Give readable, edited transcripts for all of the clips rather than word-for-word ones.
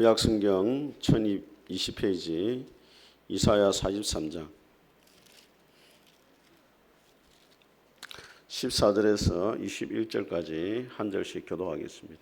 구약성경 1020페이지 이사야 43장 14절에서 21절까지 한 절씩 교독하겠습니다.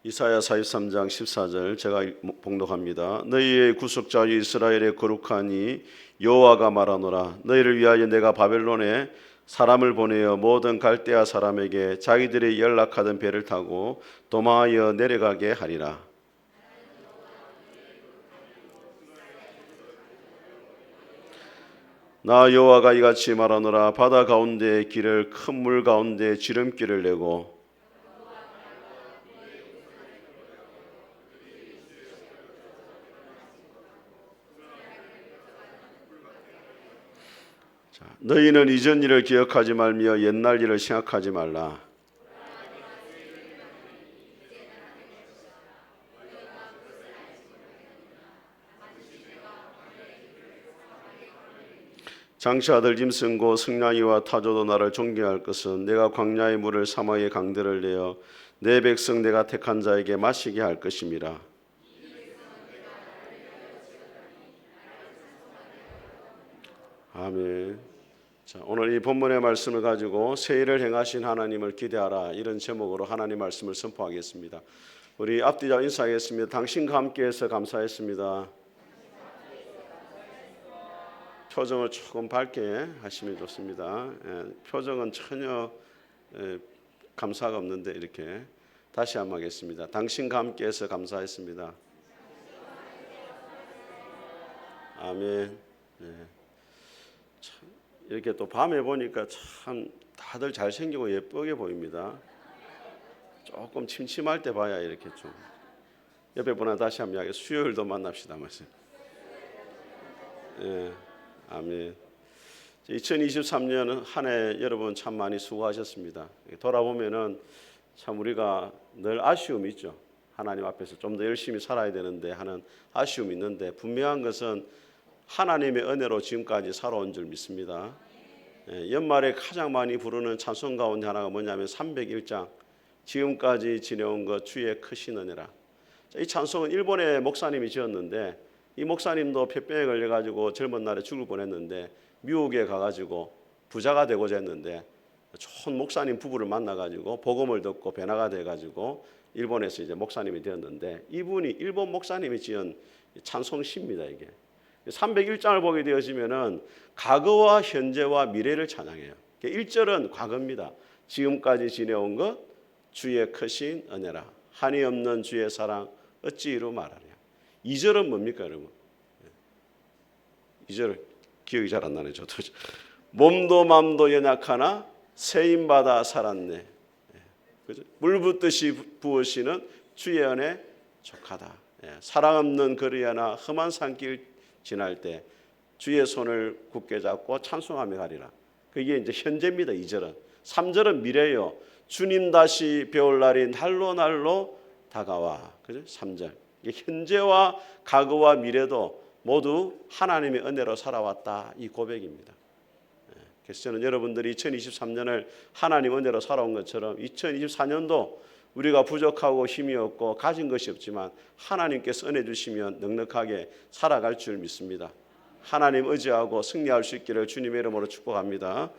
이사야 43장 14절 제가 봉독합니다. 너희의 구속자 이스라엘의 거룩하니 여호와가 말하노라. 너희를 위하여 내가 바벨론에 사람을 보내어 모든 갈대아 사람에게 자기들이 연락하던 배를 타고 도망하여 내려가게 하리라. 나 여호와가 이같이 말하노라. 바다 가운데 길을 큰 물 가운데 지름길을 내고 너희는 이전 일을 기억하지 말며 옛날 일을 생각하지 말라. 장차 아들 짐승고 승냥이와 타조도 나를 존경할 것은 내가 광야의 물을 사막의 강들을 내어 내 백성 내가 택한 자에게 마시게 할 것임이라. 아멘. 자, 오늘 이 본문의 말씀을 가지고 새 일을 행하신 하나님을 기대하라, 이런 제목으로 하나님 말씀을 선포하겠습니다. 우리 앞뒤자 인사하겠습니다. 당신과 함께해서 감사했습니다. 표정을 조금 밝게 하시면 좋습니다. 표정은 전혀 감사가 없는데 이렇게 다시 한번 하겠습니다. 당신과 함께해서 감사했습니다. 아멘. 이렇게 또 밤에 보니까 참 다들 잘생기고 예쁘게 보입니다. 조금 침침할 때 봐야 이렇게 좀. 옆에 분한 다시 한번 이야기. 수요일도 만납시다. 아멘. 2023년 한 해 여러분 참 많이 수고하셨습니다. 돌아보면은 참 우리가 늘 아쉬움이 있죠. 하나님 앞에서 좀 더 열심히 살아야 되는데 하는 아쉬움이 있는데, 분명한 것은 하나님의 은혜로 지금까지 살아온 줄 믿습니다. 연말에 가장 많이 부르는 찬송 가운데 하나가 뭐냐면 301장 지금까지 지내온 것 주의 크신 은혜라. 이 찬송은 일본의 목사님이 지었는데, 이 목사님도 폐병에 걸려가지고 젊은 날에 죽을 뻔했는데 미국에 가가지고 부자가 되고자 했는데 좋은 목사님 부부를 만나가지고 복음을 듣고 변화가 돼가지고 일본에서 이제 목사님이 되었는데, 이분이 일본 목사님이 지은 찬송시입니다. 이게 301장을 보게 되어지면은 과거와 현재와 미래를 찬양해요. 1절은 과거입니다. 지금까지 지내온 것 주의 크신 은혜라. 한이 없는 주의 사랑 어찌 이루 말하랴. 2절은 뭡니까 여러분? 2절 기억이 잘 안 나네 저도. 몸도 맘도 연약하나 세임받아 살았네. 물 붓듯이 부으시는 주의 은혜 족하다. 사랑 없는 거리 하나 험한 산길 지날 때 주의 손을 굳게 잡고 찬송하며 가리라. 그게 이제 현재입니다. 2절은. 3절은 미래요. 주님 다시 배울 날이 날로 날로 다가와. 그죠? 3절. 현재와 과거와 미래도 모두 하나님의 은혜로 살아왔다, 이 고백입니다. 그래서 저는 여러분들이 2023년을 하나님 은혜로 살아온 것처럼 2024년도 우리가 부족하고 힘이 없고 가진 것이 없지만 하나님께서 은혜 주시면 넉넉하게 살아갈 줄 믿습니다. 하나님 의지하고 승리할 수 있기를 주님의 이름으로 축복합니다.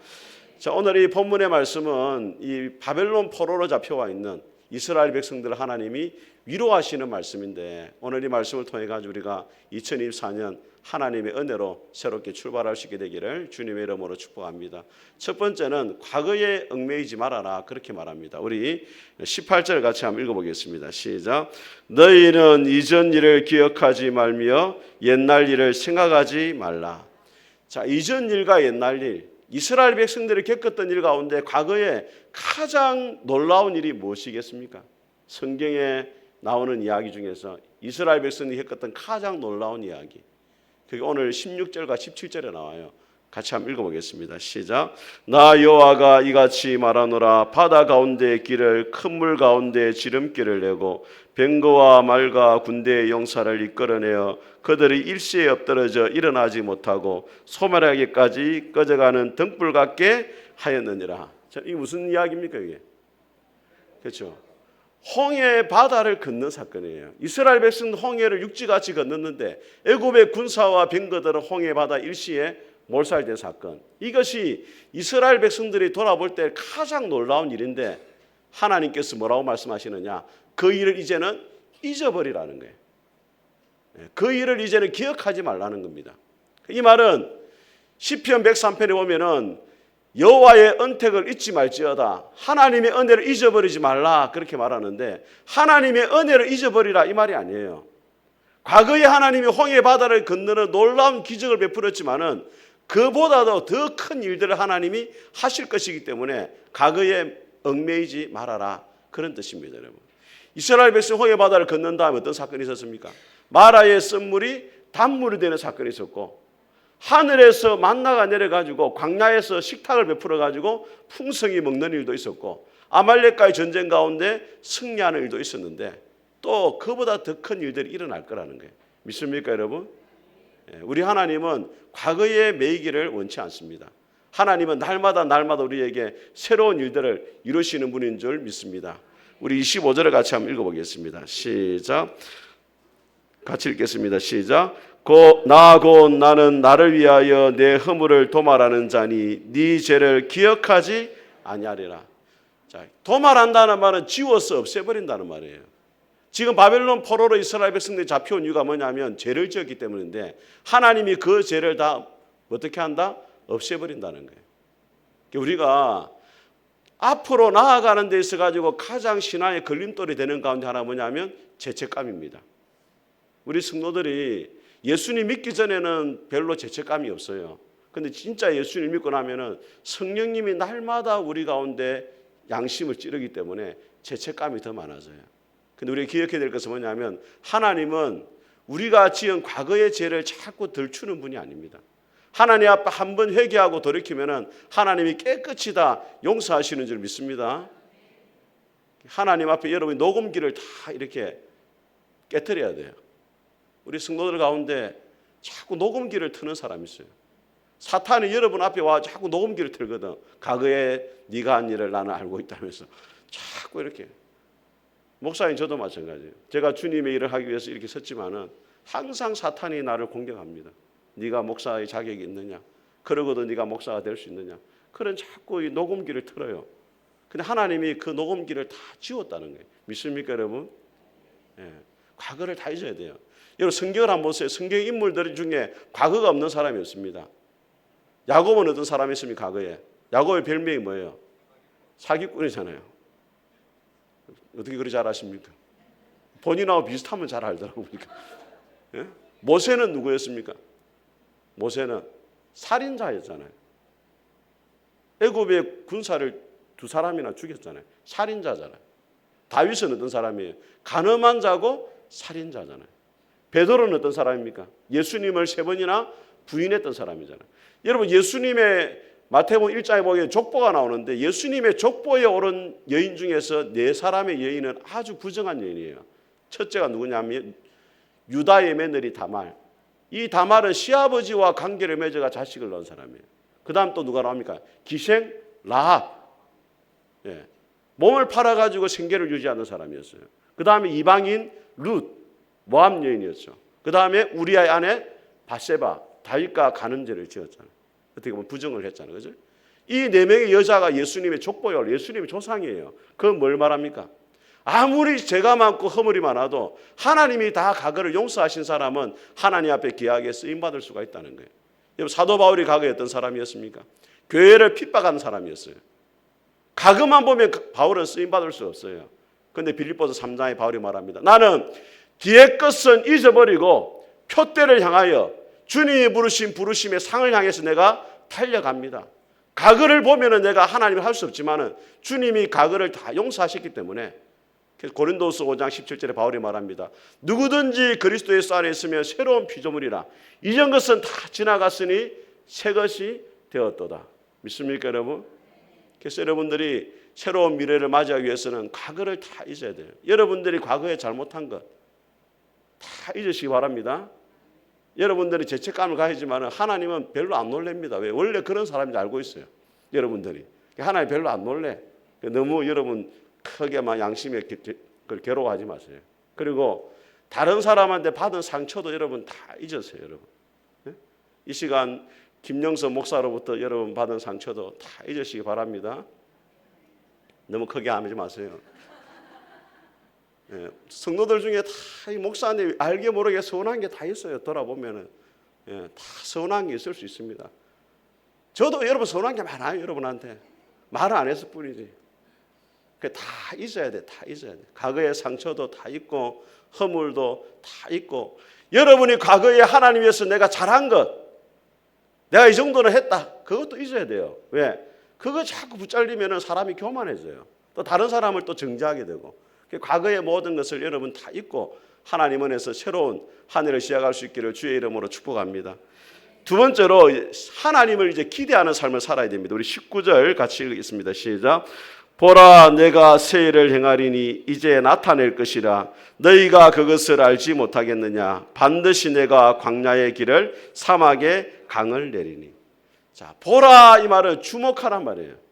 자, 오늘 이 본문의 말씀은 이 바벨론 포로로 잡혀와 있는 이스라엘 백성들을 하나님이 위로하시는 말씀인데, 오늘 이 말씀을 통해 가지고 우리가 2024년 하나님의 은혜로 새롭게 출발할 수 있게 되기를 주님의 이름으로 축복합니다. 첫 번째는 과거에 얽매이지 말아라, 그렇게 말합니다. 우리 18절 같이 한번 읽어보겠습니다. 시작. 너희는 이전 일을 기억하지 말며 옛날 일을 생각하지 말라. 자, 이전 일과 옛날 일, 이스라엘 백성들이 겪었던 일 가운데 과거에 가장 놀라운 일이 무엇이겠습니까? 성경에 나오는 이야기 중에서 이스라엘 백성들이 겪었던 가장 놀라운 이야기, 그게 오늘 16절과 17절에 나와요. 같이 한번 읽어보겠습니다. 시작. 나 여호와가 이같이 말하노라. 바다 가운데 길을 큰 물 가운데 지름길을 내고 병거와 말과 군대의 용사를 이끌어내어 그들이 일시에 엎드러져 일어나지 못하고 소멸하기까지 꺼져가는 등불 같게 하였느니라. 자, 이게 무슨 이야기입니까? 이게 그렇죠? 홍해 바다를 건넌 사건이에요. 이스라엘 백성은 홍해를 육지같이 건넜는데 애굽의 군사와 병거들은 홍해 바다 일시에 몰살된 사건. 이것이 이스라엘 백성들이 돌아볼 때 가장 놀라운 일인데 하나님께서 뭐라고 말씀하시느냐? 그 일을 이제는 잊어버리라는 거예요. 그 일을 이제는 기억하지 말라는 겁니다. 이 말은 시편 103편에 보면은 여호와의 언택을 잊지 말지어다. 하나님의 은혜를 잊어버리지 말라 그렇게 말하는데 하나님의 은혜를 잊어버리라 이 말이 아니에요. 과거에 하나님이 홍해 바다를 건너는 놀라운 기적을 베풀었지만은 그보다도 더 큰 일들을 하나님이 하실 것이기 때문에 과거에 얽매이지 말아라 그런 뜻입니다, 여러분. 이스라엘 백성 홍해 바다를 건넌 다음에 어떤 사건이 있었습니까? 마라의 썰물이 단물이 되는 사건이 있었고 하늘에서 만나가 내려가지고 광야에서 식탁을 베풀어가지고 풍성히 먹는 일도 있었고 아말렉과의 전쟁 가운데 승리하는 일도 있었는데 또 그보다 더 큰 일들이 일어날 거라는 거예요. 믿습니까, 여러분? 우리 하나님은 과거에 매이기를 원치 않습니다. 하나님은 날마다 우리에게 새로운 일들을 이루시는 분인 줄 믿습니다. 우리 25절을 같이 한번 읽어보겠습니다. 시작. 같이 읽겠습니다. 시작. 곧 나는 나를 위하여 내 허물을 도말하는 자니 네 죄를 기억하지 아니하리라. 자, 도말한다는 말은 지워서 없애버린다는 말이에요. 지금 바벨론 포로로 이스라엘 백성들이 잡혀온 이유가 뭐냐면 죄를 지었기 때문인데 하나님이 그 죄를 다 어떻게 한다? 없애버린다는 거예요. 우리가 앞으로 나아가는 데 있어 가지고 가장 신앙의 걸림돌이 되는 가운데 하나 뭐냐면 죄책감입니다. 우리 성도들이 예수님 믿기 전에는 별로 죄책감이 없어요. 근데 진짜 예수님 믿고 나면은 성령님이 날마다 우리 가운데 양심을 찌르기 때문에 죄책감이 더 많아져요. 근데 우리가 기억해야 될 것은 뭐냐면 하나님은 우리가 지은 과거의 죄를 자꾸 덜추는 분이 아닙니다. 하나님 앞에 한번 회개하고 돌이키면은 하나님이 깨끗이 다 용서하시는 줄 믿습니다. 하나님 앞에 여러분이 녹음기를 다 이렇게 깨트려야 돼요. 우리 성도들 가운데 자꾸 녹음기를 트는 사람이 있어요. 사탄이 여러분 앞에 와 자꾸 녹음기를 틀거든. 과거에 네가 한 일을 나는 알고 있다면서 자꾸 이렇게. 목사님 저도 마찬가지예요. 제가 주님의 일을 하기 위해서 이렇게 섰지만은 항상 사탄이 나를 공격합니다. 네가 목사의 자격이 있느냐? 그러고도 네가 목사가 될 수 있느냐? 그런 자꾸 이 녹음기를 틀어요. 근데 하나님이 그 녹음기를 다 지웠다는 거예요. 믿습니까, 여러분? 예. 과거를 다 잊어야 돼요. 여러분 성경을 한번 보세요. 성경 인물들 중에 과거가 없는 사람이 없습니다. 야곱은 어떤 사람이었습니까? 과거에. 야곱의 별명이 뭐예요? 사기꾼이잖아요. 어떻게 그리 잘 아십니까? 본인하고 비슷하면 잘 알더라고요. 예? 모세는 누구였습니까? 모세는 살인자였잖아요. 애굽의 군사를 2사람이나 죽였잖아요. 살인자잖아요. 다윗은 어떤 사람이에요? 간음한 자고 살인자잖아요. 베드로는 어떤 사람입니까? 예수님을 3번이나 부인했던 사람이잖아요. 여러분 예수님의 마태복음 1장에 보면 족보가 나오는데 예수님의 족보에 오른 여인 중에서 4사람의 여인은 아주 부정한 여인이에요. 첫째가 누구냐면 유다의 며느리 다말. 이 다말은 시아버지와 관계를 맺어가 자식을 낳은 사람이에요. 그 다음 또 누가 나옵니까? 기생 라합. 예. 몸을 팔아가지고 생계를 유지하는 사람이었어요. 그 다음에 이방인 룻, 모압 여인이었죠. 그 다음에 우리아의 아내 바세바, 다윗과 간음죄를 지었잖아요. 어떻게 보면 부정을 했잖아요. 그죠? 이 4명의 여자가 예수님의 족보에 올라 예수님의 조상이에요. 그건 뭘 말합니까? 아무리 죄가 많고 허물이 많아도 하나님이 다 과거를 용서하신 사람은 하나님 앞에 귀하게 쓰임받을 수가 있다는 거예요. 여러분 사도 바울이 과거에 어떤 사람이었습니까? 교회를 핍박하는 사람이었어요. 과거만 보면 바울은 쓰임받을 수 없어요. 그런데 빌립보서 3장에 바울이 말합니다. 나는 뒤의 것은 잊어버리고 표대를 향하여 주님이 부르신 부르심의 상을 향해서 내가 달려갑니다. 과거를 보면은 내가 하나님을 할 수 없지만은 주님이 과거를 다 용서하셨기 때문에 고린도서 5장 17절에 바울이 말합니다. 누구든지 그리스도 예수 안에 있으면 새로운 피조물이라. 이전 것은 다 지나갔으니 새 것이 되었도다. 믿습니까, 여러분? 그래서 여러분들이 새로운 미래를 맞이하기 위해서는 과거를 다 잊어야 돼요. 여러분들이 과거에 잘못한 것 다 잊으시기 바랍니다. 여러분들이 죄책감을 가지지만 하나님은 별로 안 놀랍니다. 왜? 원래 그런 사람인지 알고 있어요. 여러분들이. 하나님 별로 안 놀래. 너무 여러분 크게 막 양심에 괴로워하지 마세요. 그리고 다른 사람한테 받은 상처도 여러분 다 잊으세요, 여러분. 이 시간 김영선 목사로부터 여러분 받은 상처도 다 잊으시기 바랍니다. 너무 크게 하지 마세요. 성도들 중에 다 이 목사님 알게 모르게 서운한 게 다 있어요. 돌아보면은 다 서운한 게 있을 수 있습니다. 저도 여러분 서운한 게 많아요. 여러분한테 말을 안 했을 뿐이지. 다 있어야 돼. 다 있어야 돼. 과거의 상처도 다 있고 허물도 다 있고 여러분이 과거에 하나님 위해서 내가 잘한 것, 내가 이 정도는 했다. 그것도 있어야 돼요. 왜? 그거 자꾸 붙잡리면 사람이 교만해져요. 또 다른 사람을 또 정죄하게 되고. 과거의 모든 것을 여러분 다 잊고 하나님 안에서 새로운 한 해를 시작할 수 있기를 주의 이름으로 축복합니다. 두 번째로 하나님을 이제 기대하는 삶을 살아야 됩니다. 우리 19절 같이 읽겠습니다. 시작. 보라, 내가 새 일을 행하리니 이제 나타낼 것이라. 너희가 그것을 알지 못하겠느냐. 반드시 내가 광야의 길을 사막에 강을 내리니. 자, 보라 이 말은 주목하란 말이에요.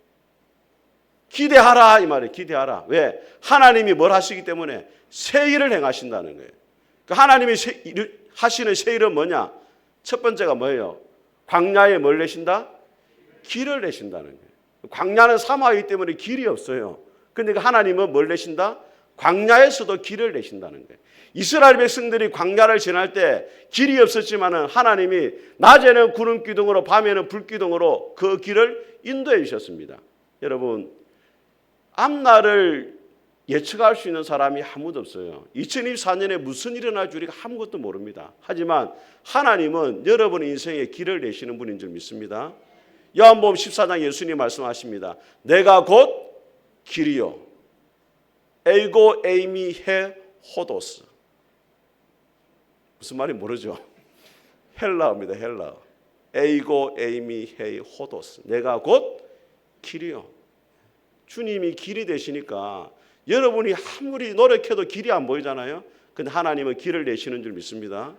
기대하라 이 말이에요. 기대하라. 왜? 하나님이 뭘 하시기 때문에 새 일을 행하신다는 거예요. 그러니까 하나님이 하시는 새 일은 뭐냐? 첫 번째가 뭐예요? 광야에 뭘 내신다? 길을 내신다는 거예요. 광야는 사막이기 때문에 길이 없어요. 그런데 하나님은 뭘 내신다? 광야에서도 길을 내신다는 거예요. 이스라엘 백성들이 광야를 지날 때 길이 없었지만 하나님이 낮에는 구름 기둥으로 밤에는 불 기둥으로 그 길을 인도해 주셨습니다. 여러분, 앞날을 예측할 수 있는 사람이 아무도 없어요. 2024년에 무슨 일이 일어날 줄 우리가 아무것도 모릅니다. 하지만 하나님은 여러분의 인생에 길을 내시는 분인 줄 믿습니다. 요한복음 14장 예수님 말씀하십니다. 내가 곧 길이요 에이고 에이미 헤 호도스. 무슨 말인지 모르죠? 헬라어입니다. 헬라어. 에이고 에이미 헤 호도스. 내가 곧 길이요. 주님이 길이 되시니까 여러분이 아무리 노력해도 길이 안 보이잖아요. 근데 하나님은 길을 내시는 줄 믿습니다.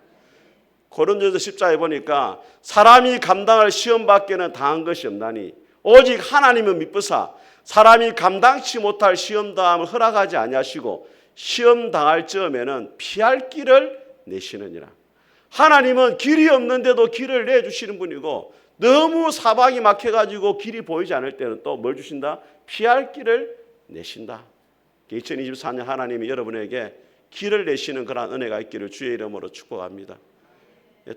고린도전서 10장에 보니까 사람이 감당할 시험 밖에는 당한 것이 없나니 오직 하나님은 미쁘사 사람이 감당치 못할 시험 당함을 허락하지 아니하시고 시험 당할 즈음에는 피할 길을 내시느니라. 하나님은 길이 없는데도 길을 내주시는 분이고 너무 사방이 막혀가지고 길이 보이지 않을 때는 또 뭘 주신다? 피할 길을 내신다. 2024년 하나님이 여러분에게 길을 내시는 그런 은혜가 있기를 주의 이름으로 축복합니다.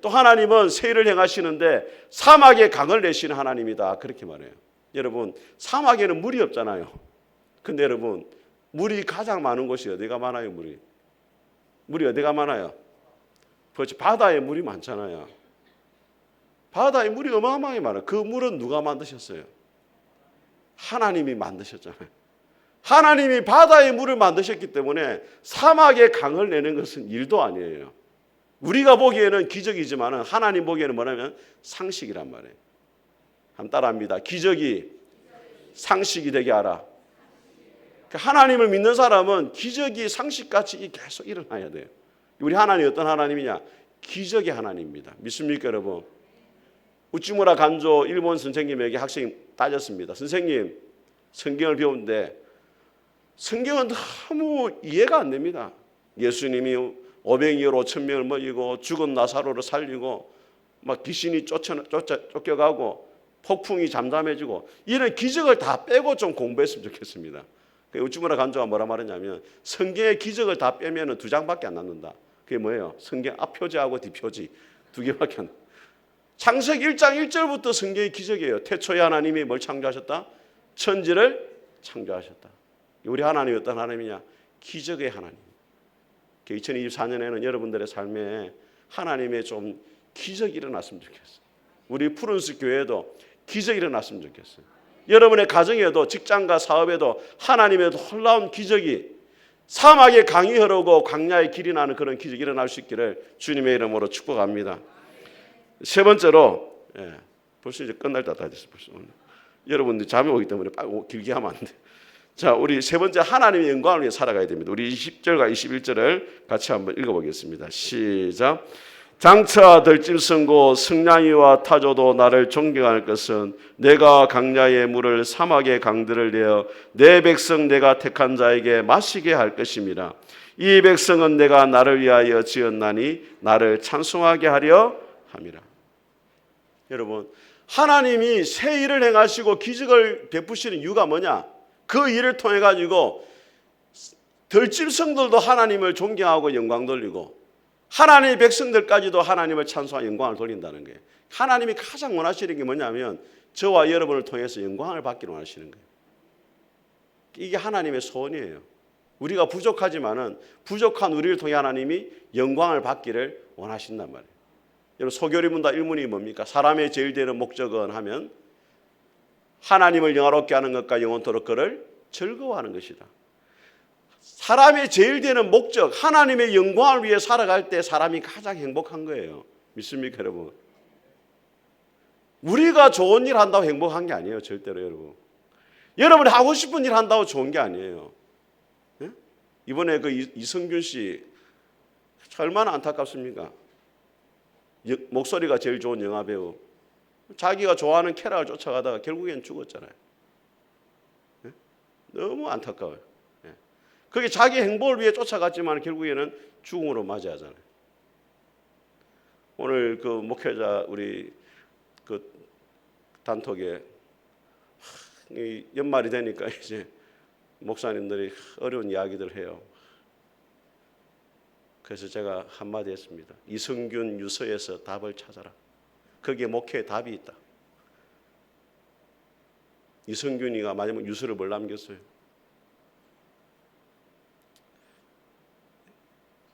또 하나님은 새 일을 행하시는데 사막에 강을 내시는 하나님이다. 그렇게 말해요. 여러분, 사막에는 물이 없잖아요. 근데 여러분, 물이 가장 많은 곳이 어디가 많아요? 물이 어디가 많아요? 그렇지, 바다에 물이 많잖아요. 바다에 물이 어마어마하게 많아요. 그 물은 누가 만드셨어요? 하나님이 만드셨잖아요. 하나님이 바다의 물을 만드셨기 때문에 사막에 강을 내는 것은 일도 아니에요. 우리가 보기에는 기적이지만 하나님 보기에는 뭐냐면 상식이란 말이에요. 한번 따라합니다. 기적이 상식이 되게 하라. 하나님을 믿는 사람은 기적이 상식같이 계속 일어나야 돼요. 우리 하나님이 어떤 하나님이냐? 기적의 하나님입니다. 믿습니까 여러분? 우찌무라 간조 일본 선생님에게 학생이 따졌습니다. 선생님, 성경을 배우는데 성경은 너무 이해가 안 됩니다. 예수님이 500여 5,000명을 먹이고 죽은 나사로를 살리고 막 귀신이 쫓겨가고 폭풍이 잠잠해지고 이런 기적을 다 빼고 좀 공부했으면 좋겠습니다. 우찌무라 간조가 뭐라 말했냐면 성경의 기적을 다 빼면 2장밖에 안 남는다. 그게 뭐예요? 성경 앞표지하고 뒷표지 2개밖에 안 남는다. 창세기 1장 1절부터 성경의 기적이에요. 태초에 하나님이 뭘 창조하셨다? 천지를 창조하셨다. 우리 하나님이 어떤 하나님이냐? 기적의 하나님. 2024년에는 여러분들의 삶에 하나님의 좀 기적이 일어났으면 좋겠어요. 우리 푸른숲 교회에도 기적이 일어났으면 좋겠어요. 여러분의 가정에도 직장과 사업에도 하나님의 놀라운 기적이 사막에 강이 흐르고 광야에 길이 나는 그런 기적이 일어날 수 있기를 주님의 이름으로 축복합니다. 세 번째로 벌써 이제 끝날 때 다 됐어요. 벌써. 여러분들 잠이 오기 때문에 빨리 길게 하면 안 돼. 자, 우리 세 번째 하나님의 영광을 위해 살아가야 됩니다. 우리 20절과 21절을 같이 한번 읽어보겠습니다. 시작. 장차 들짐승고 승냥이와 타조도 나를 존경할 것은 내가 강야의 물을 사막의 강들을 내어 내 백성 내가 택한 자에게 마시게 할 것임이라. 이 백성은 내가 나를 위하여 지었나니 나를 찬송하게 하려 함이라. 여러분, 하나님이 새 일을 행하시고 기적을 베푸시는 이유가 뭐냐? 그 일을 통해 가지고 들짐승들도 하나님을 존경하고 영광 돌리고 하나님의 백성들까지도 하나님을 찬송하고 영광을 돌린다는 거예요. 하나님이 가장 원하시는 게 뭐냐면 저와 여러분을 통해서 영광을 받기를 원하시는 거예요. 이게 하나님의 소원이에요. 우리가 부족하지만은 부족한 우리를 통해 하나님이 영광을 받기를 원하신단 말이에요. 여러분, 소교리문답 1문이 뭡니까? 사람의 제일 되는 목적은 하면 하나님을 영화롭게 하는 것과 영원토록 그를 즐거워하는 것이다. 사람의 제일 되는 목적, 하나님의 영광을 위해 살아갈 때 사람이 가장 행복한 거예요. 믿습니까, 여러분? 우리가 좋은 일 한다고 행복한 게 아니에요, 절대로. 여러분, 여러분이 하고 싶은 일 한다고 좋은 게 아니에요. 네? 이번에 그 이성균 씨 얼마나 안타깝습니까? 목소리가 제일 좋은 영화배우, 자기가 좋아하는 캐릭터를 쫓아가다가 결국엔 죽었잖아요. 네? 너무 안타까워요. 네. 그게 자기 행복을 위해 쫓아갔지만 결국에는 죽음으로 맞이하잖아요. 오늘 그 목회자 우리 그 단톡에 연말이 되니까 이제 목사님들이 어려운 이야기들 해요. 그래서 제가 한마디 했습니다. 이성균 유서에서 답을 찾아라. 거기에 목회에 답이 있다. 이성균이가 마지막 유서를 뭘 남겼어요?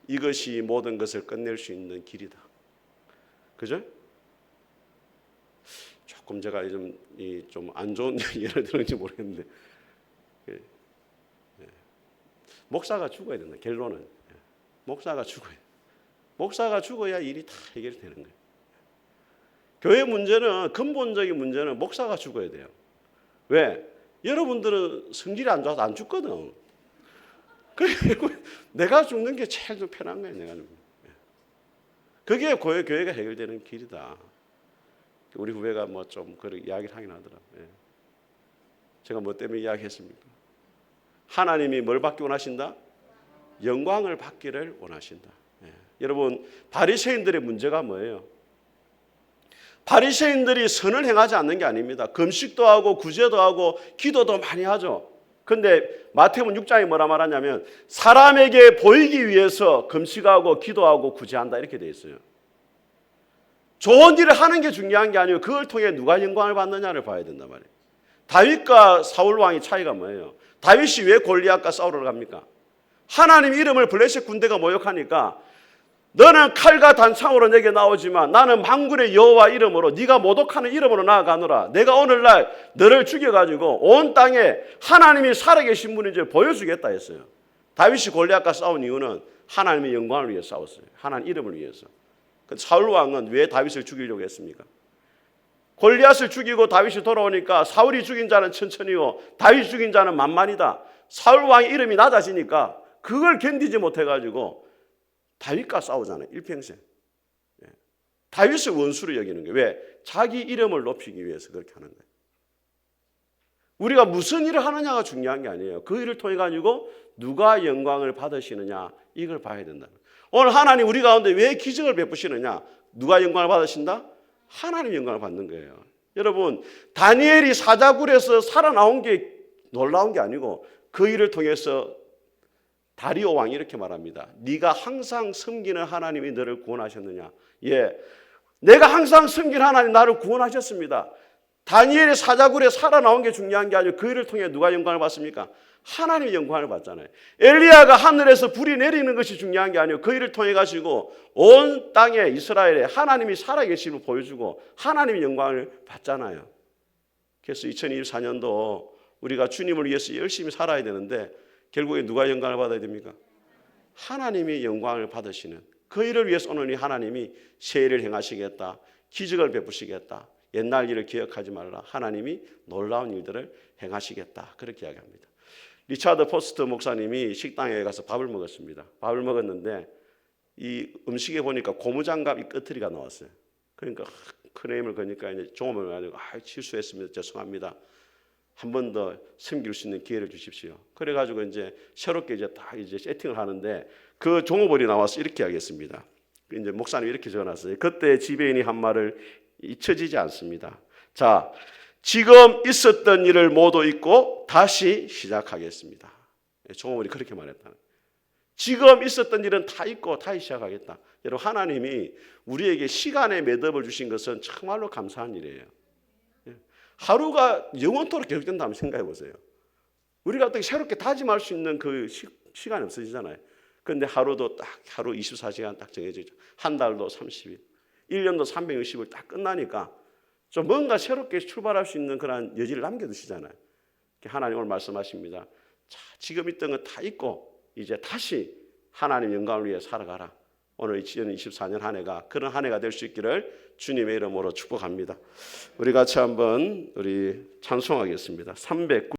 이것이 모든 것을 끝낼 수 있는 길이다. 그죠? 조금 제가 좀 안 좋은 예를 들었는지 모르겠는데, 목사가 죽어야 된다. 결론은 목사가 죽어야 돼. 목사가 죽어야 일이 다 해결되는 거예요. 교회 문제는, 근본적인 문제는 목사가 죽어야 돼요. 왜? 여러분들은 성질이 안 좋아서 안 죽거든. 그리고 내가 죽는 게 제일 좀 편한 거예요. 내가 죽는. 그게 교회가 해결되는 길이다. 우리 후배가 뭐 좀 그런 이야기를 하긴 하더라. 제가 뭐 때문에 이야기했습니까? 하나님이 뭘 받기 원하신다? 영광을 받기를 원하신다. 여러분, 바리새인들의 문제가 뭐예요? 바리새인들이 선을 행하지 않는 게 아닙니다. 금식도 하고 구제도 하고 기도도 많이 하죠. 근데 마태복음 6장에 뭐라 말하냐면 사람에게 보이기 위해서 금식하고 기도하고 구제한다 이렇게 돼 있어요. 좋은 일을 하는 게 중요한 게 아니고 그걸 통해 누가 영광을 받느냐를 봐야 된단 말이에요. 다윗과 사울 왕의 차이가 뭐예요? 다윗이 왜 골리앗과 싸우러 갑니까? 하나님 이름을 블레셋 군대가 모욕하니까 너는 칼과 단창으로 내게 나오지만 나는 만군의 여호와 이름으로 네가 모독하는 이름으로 나아가노라. 내가 오늘날 너를 죽여가지고 온 땅에 하나님이 살아계신 분인지 보여주겠다 했어요. 다윗이 골리앗과 싸운 이유는 하나님의 영광을 위해 싸웠어요. 하나님 이름을 위해서. 사울 왕은 왜 다윗을 죽이려고 했습니까? 골리앗을 죽이고 다윗이 돌아오니까 사울이 죽인 자는 천천히요 다윗이 죽인 자는 만만이다. 사울 왕의 이름이 낮아지니까 그걸 견디지 못해가지고 다윗과 싸우잖아요. 일평생. 다윗을 원수로 여기는 거예요. 왜? 자기 이름을 높이기 위해서 그렇게 하는 거예요. 우리가 무슨 일을 하느냐가 중요한 게 아니에요. 그 일을 통해 가지고 누가 영광을 받으시느냐 이걸 봐야 된다. 오늘 하나님 우리 가운데 왜 기적을 베푸시느냐? 누가 영광을 받으신다? 하나님 영광을 받는 거예요. 여러분, 다니엘이 사자굴에서 살아나온 게 놀라운 게 아니고 그 일을 통해서 다리오 왕이 이렇게 말합니다. 네가 항상 섬기는 하나님이 너를 구원하셨느냐? 예, 내가 항상 섬기는 하나님 나를 구원하셨습니다. 다니엘이 사자굴에 살아나온 게 중요한 게 아니고 그 일을 통해 누가 영광을 받습니까? 하나님이 영광을 받잖아요. 엘리야가 하늘에서 불이 내리는 것이 중요한 게 아니고 그 일을 통해 가지고 온 땅에 이스라엘에 하나님이 살아계심을 보여주고 하나님이 영광을 받잖아요. 그래서 2024년도 우리가 주님을 위해서 열심히 살아야 되는데 결국에 누가 영광을 받아야 됩니까? 하나님이 영광을 받으시는 그 일을 위해서 오늘 하나님이 새 일을 행하시겠다. 기적을 베푸시겠다. 옛날 일을 기억하지 말라. 하나님이 놀라운 일들을 행하시겠다. 그렇게 이야기합니다. 리차드 포스트 목사님이 식당에 가서 밥을 먹었습니다. 밥을 먹었는데 이 음식에 보니까 고무장갑 이 끄트리가 나왔어요. 그러니까 크레임을 거니까 이제 종업을 가지고 실수했습니다. 죄송합니다. 한 번 더 섬길 수 있는 기회를 주십시오. 그래가지고 이제 새롭게 이제 다 이제 세팅을 하는데 그 종업원이 나와서 이렇게 하겠습니다. 이제 목사님 이렇게 적어놨어요. 그때 지배인이 한 말을 잊혀지지 않습니다. 자, 지금 있었던 일을 모두 잊고 다시 시작하겠습니다. 종업원이 그렇게 말했다. 지금 있었던 일은 다 잊고 다시 시작하겠다. 여러분, 하나님이 우리에게 시간의 매듭을 주신 것은 정말로 감사한 일이에요. 하루가 영원토록 계속된다면 생각해 보세요. 우리가 어떻게 새롭게 다짐할 수 있는 그 시간이 없어지잖아요. 그런데 하루도 딱 하루 24시간 딱 정해지죠. 한 달도 30일, 1년도 360일 딱 끝나니까 좀 뭔가 새롭게 출발할 수 있는 그런 여지를 남겨두시잖아요. 하나님 오늘 말씀하십니다. 자, 지금 있던 거 다 잊고 이제 다시 하나님 영광을 위해 살아가라. 오늘 2024년 한 해가 그런 한 해가 될 수 있기를 주님의 이름으로 축복합니다. 우리 같이 한번 우리 찬송하겠습니다. 309